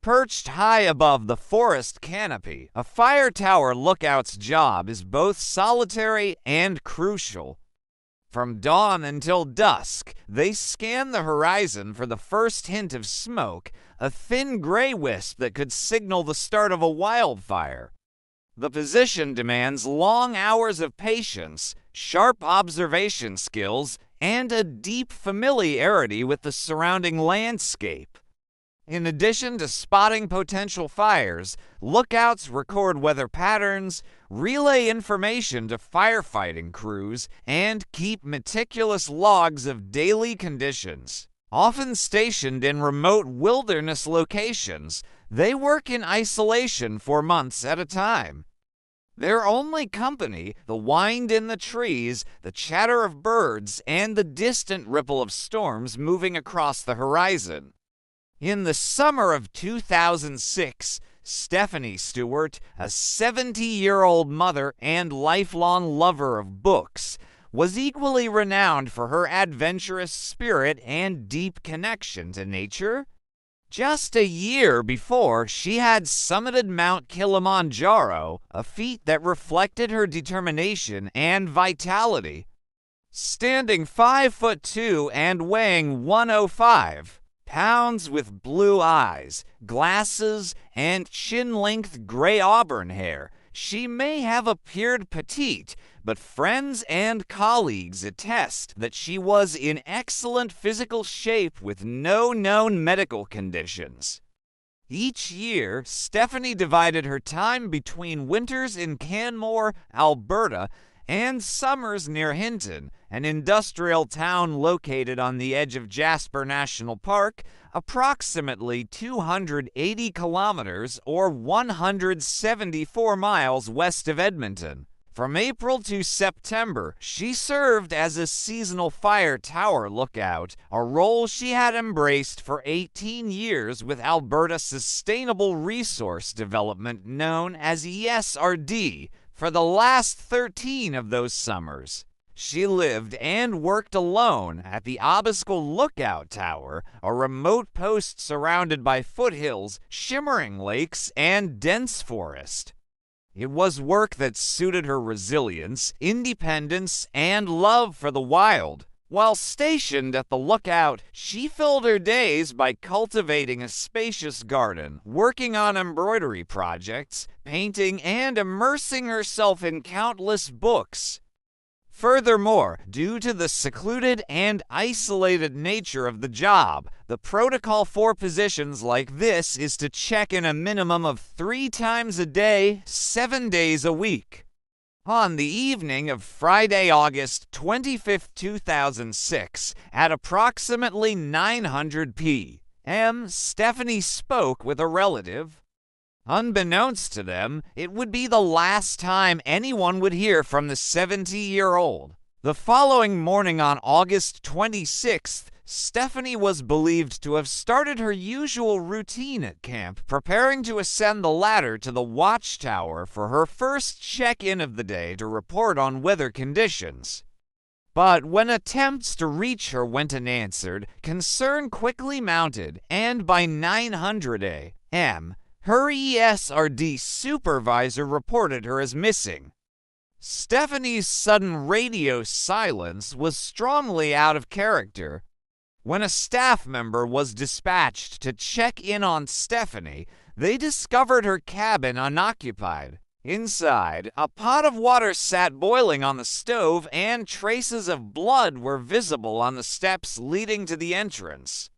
Perched high above the forest canopy, a fire tower lookout's job is both solitary and crucial. From dawn until dusk, they scan the horizon for the first hint of smoke, a thin gray wisp that could signal the start of a wildfire. The position demands long hours of patience, sharp observation skills, and a deep familiarity with the surrounding landscape. In addition to spotting potential fires, lookouts record weather patterns, relay information to firefighting crews, and keep meticulous logs of daily conditions. Often stationed in remote wilderness locations, they work in isolation for months at a time. Their only company, the wind in the trees, the chatter of birds, and the distant ripple of storms moving across the horizon. In the summer of 2006, Stephanie Stewart, a 70-year-old mother and lifelong lover of books, was equally renowned for her adventurous spirit and deep connection to nature. Just a year before, she had summited Mount Kilimanjaro, a feat that reflected her determination and vitality. Standing 5'2" and weighing 105 pounds with blue eyes, glasses, and chin-length gray auburn hair, she may have appeared petite, but friends and colleagues attest that she was in excellent physical shape with no known medical conditions. Each year, Stephanie divided her time between winters in Canmore, Alberta, and summers near Hinton, an industrial town located on the edge of Jasper National Park, approximately 280 kilometers or 174 miles west of Edmonton. From April to September, she served as a seasonal fire tower lookout, a role she had embraced for 18 years with Alberta Sustainable Resource Development, known as ESRD, for the last 13 of those summers. She lived and worked alone at the Abiskal Lookout Tower, a remote post surrounded by foothills, shimmering lakes, and dense forest. It was work that suited her resilience, independence, and love for the wild. While stationed at the lookout, she filled her days by cultivating a spacious garden, working on embroidery projects, painting, and immersing herself in countless books. Furthermore, due to the secluded and isolated nature of the job, the protocol for positions like this is to check in a minimum of 3 times a day, 7 days a week. On the evening of Friday, August 25, 2006, at approximately 900 p.m., Stephanie spoke with a relative. Unbeknownst to them, it would be the last time anyone would hear from the 70-year-old. The following morning on August 26th, Stephanie was believed to have started her usual routine at camp, preparing to ascend the ladder to the watchtower for her first check-in of the day to report on weather conditions. But when attempts to reach her went unanswered, concern quickly mounted, and by 900 a.m., her ESRD supervisor reported her as missing. Stephanie's sudden radio silence was strongly out of character. When a staff member was dispatched to check in on Stephanie, they discovered her cabin unoccupied. Inside, a pot of water sat boiling on the stove, and traces of blood were visible on the steps leading to the entrance.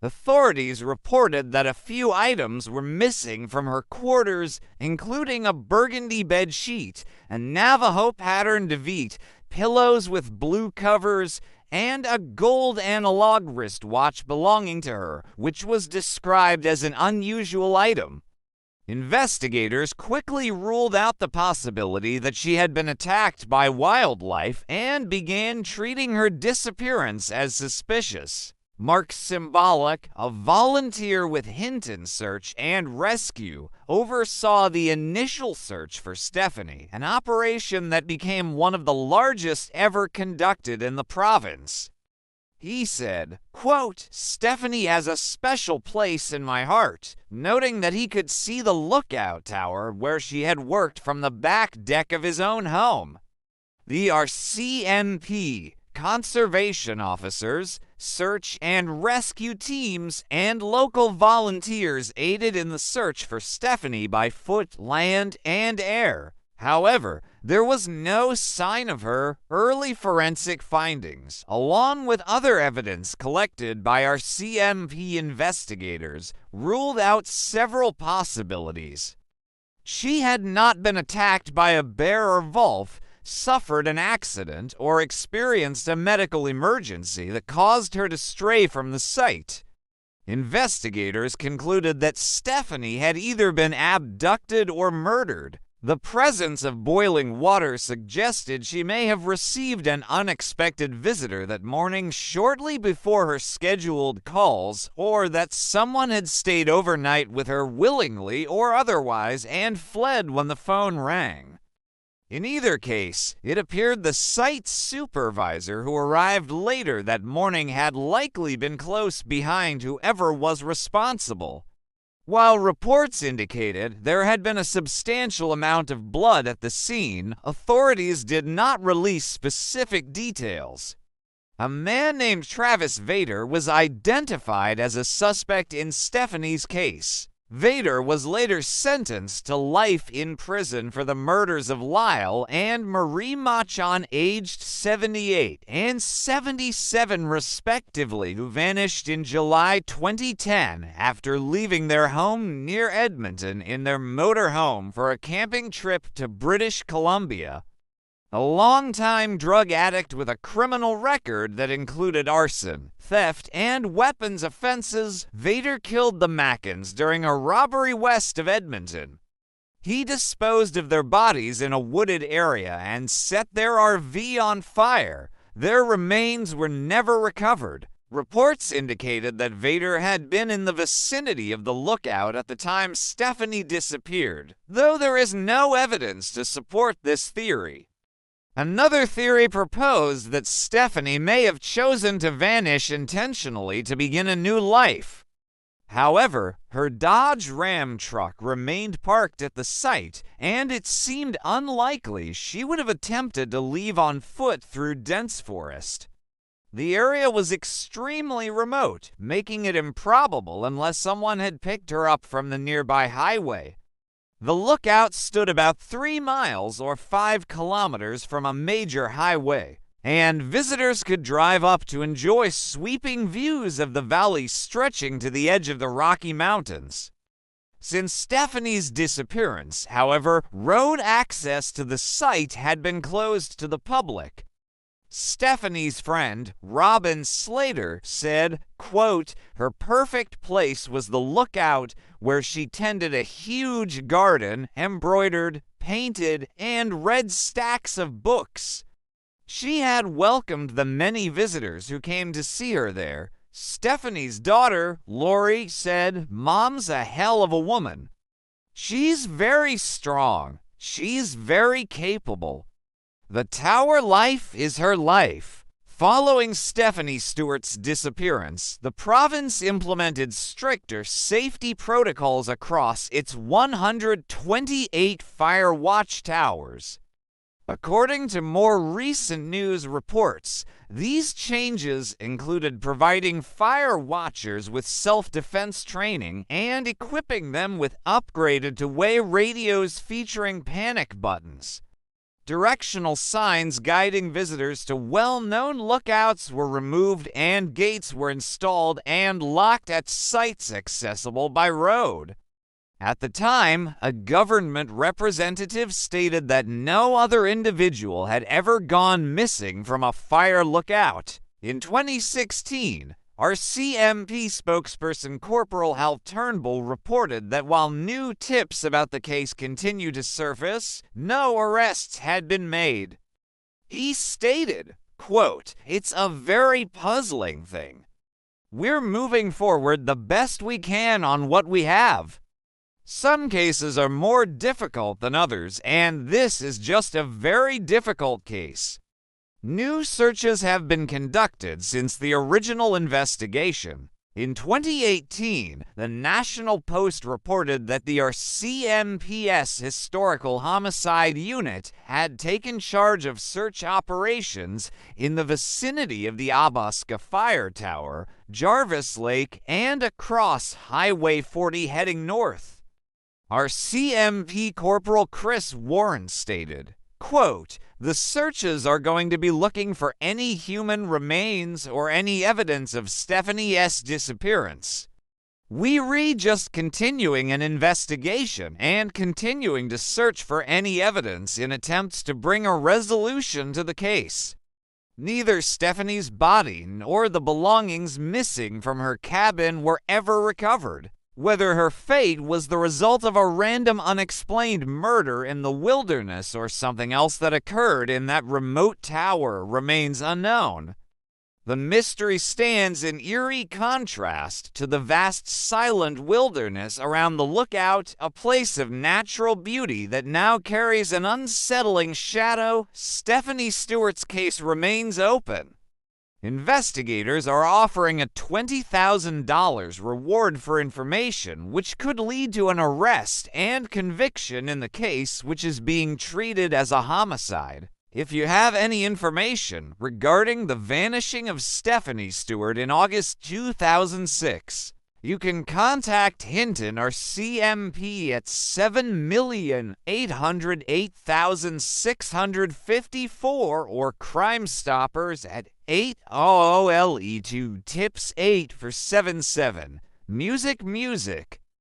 Authorities reported that a few items were missing from her quarters, including a burgundy bed sheet, a Navajo-patterned Devite, pillows with blue covers, and a gold analog wristwatch belonging to her, which was described as an unusual item. Investigators quickly ruled out the possibility that she had been attacked by wildlife and began treating her disappearance as suspicious. Mark Symbolic, a volunteer with Hinton Search and Rescue, oversaw the initial search for Stephanie, an operation that became one of the largest ever conducted in the province. He said, quote, "Stephanie has a special place in my heart," noting that he could see the lookout tower where she had worked from the back deck of his own home. The RCMP, conservation officers, search and rescue teams, and local volunteers aided in the search for Stephanie by foot, land, and air. However, there was no sign of her. Early forensic findings, along with other evidence collected by our CMP investigators, ruled out several possibilities. She had not been attacked by a bear or wolf, suffered an accident, or experienced a medical emergency that caused her to stray from the site. Investigators concluded that Stephanie had either been abducted or murdered. The presence of boiling water suggested she may have received an unexpected visitor that morning shortly before her scheduled calls, or that someone had stayed overnight with her willingly or otherwise and fled when the phone rang. In either case, it appeared the site supervisor who arrived later that morning had likely been close behind whoever was responsible. While reports indicated there had been a substantial amount of blood at the scene, authorities did not release specific details. A man named Travis Vader was identified as a suspect in Stephanie's case. Vader was later sentenced to life in prison for the murders of Lyle and Marie Machon, aged 78 and 77 respectively, who vanished in July 2010 after leaving their home near Edmonton in their motorhome for a camping trip to British Columbia. A longtime drug addict with a criminal record that included arson, theft, and weapons offenses, Vader killed the Mackens during a robbery west of Edmonton. He disposed of their bodies in a wooded area and set their RV on fire. Their remains were never recovered. Reports indicated that Vader had been in the vicinity of the lookout at the time Stephanie disappeared, though there is no evidence to support this theory. Another theory proposed that Stephanie may have chosen to vanish intentionally to begin a new life. However, her Dodge Ram truck remained parked at the site, and it seemed unlikely she would have attempted to leave on foot through dense forest. The area was extremely remote, making it improbable unless someone had picked her up from the nearby highway. The lookout stood about 3 miles or 5 kilometers from a major highway, and visitors could drive up to enjoy sweeping views of the valley stretching to the edge of the Rocky Mountains. Since Stephanie's disappearance, however, road access to the site had been closed to the public. Stephanie's friend, Robin Slater, said, quote, "Her perfect place was the lookout where she tended a huge garden, embroidered, painted, and read stacks of books. She had welcomed the many visitors who came to see her there. Stephanie's daughter, Lori, said, 'Mom's a hell of a woman. She's very strong. She's very capable. The tower life is her life.'" Following Stephanie Stewart's disappearance, the province implemented stricter safety protocols across its 128 fire watch towers. According to more recent news reports, these changes included providing fire watchers with self-defense training and equipping them with upgraded two-way radios featuring panic buttons. Directional signs guiding visitors to well-known lookouts were removed, and gates were installed and locked at sites accessible by road. At the time, a government representative stated that no other individual had ever gone missing from a fire lookout. In 2016, our CMP spokesperson Corporal Hal Turnbull reported that while new tips about the case continued to surface, no arrests had been made. He stated, quote, "It's a very puzzling thing. We're moving forward the best we can on what we have. Some cases are more difficult than others, and this is just a very difficult case. New searches have been conducted since the original investigation. In 2018, the National Post reported that the RCMP's Historical Homicide Unit had taken charge of search operations in the vicinity of the Abaska Fire Tower, Jarvis Lake, and across Highway 40 heading north. RCMP Corporal Chris Warren stated, quote, "The searches are going to be looking for any human remains or any evidence of Stephanie's disappearance. We're just continuing an investigation and continuing to search for any evidence in attempts to bring a resolution to the case. Neither Stephanie's body nor the belongings missing from her cabin were ever recovered. Whether her fate was the result of a random unexplained murder in the wilderness or something else that occurred in that remote tower remains unknown. The mystery stands in eerie contrast to the vast silent wilderness around the lookout, a place of natural beauty that now carries an unsettling shadow. Stephanie Stewart's case remains open. Investigators are offering a $20,000 reward for information, which could lead to an arrest and conviction in the case, which is being treated as a homicide. If you have any information regarding the vanishing of Stephanie Stewart in August 2006, you can contact Hinton or CMP at 7,808,654 or Crime Stoppers at 8OOLE2 tips 8 for 77. Music.